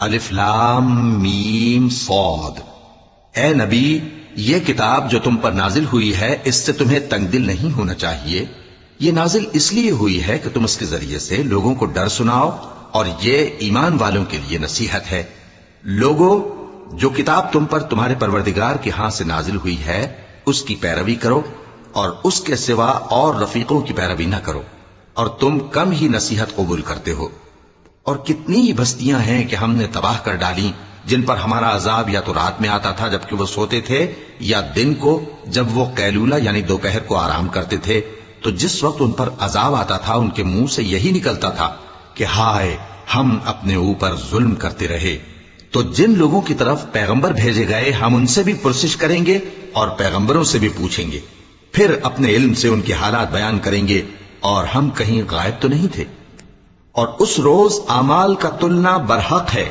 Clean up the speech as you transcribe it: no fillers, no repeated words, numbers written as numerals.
الف لام میم صاد۔ اے نبی، یہ کتاب جو تم پر نازل ہوئی ہے اس سے تمہیں تنگ دل نہیں ہونا چاہیے۔ یہ نازل اس لیے ہوئی ہے کہ تم اس کے ذریعے سے لوگوں کو ڈر سناؤ، اور یہ ایمان والوں کے لیے نصیحت ہے۔ لوگوں، جو کتاب تم پر تمہارے پروردگار کے ہاں سے نازل ہوئی ہے اس کی پیروی کرو، اور اس کے سوا اور رفیقوں کی پیروی نہ کرو، اور تم کم ہی نصیحت قبول کرتے ہو۔ اور کتنی ہی بستیاں ہیں کہ ہم نے تباہ کر ڈالی جن پر ہمارا عذاب یا تو رات میں آتا تھا جبکہ وہ سوتے تھے، یا دن کو جب وہ قیلولہ یعنی دوپہر کو آرام کرتے تھے، تو جس وقت ان پر عذاب آتا تھا ان کے منہ سے یہی نکلتا تھا کہ ہائے، ہم اپنے اوپر ظلم کرتے رہے۔ تو جن لوگوں کی طرف پیغمبر بھیجے گئے ہم ان سے بھی پرسش کریں گے اور پیغمبروں سے بھی پوچھیں گے، پھر اپنے علم سے ان کے حالات بیان کریں گے، اور ہم کہیں غائب تو نہیں تھے۔ اور اس روز اعمال کا تلنا برحق ہے۔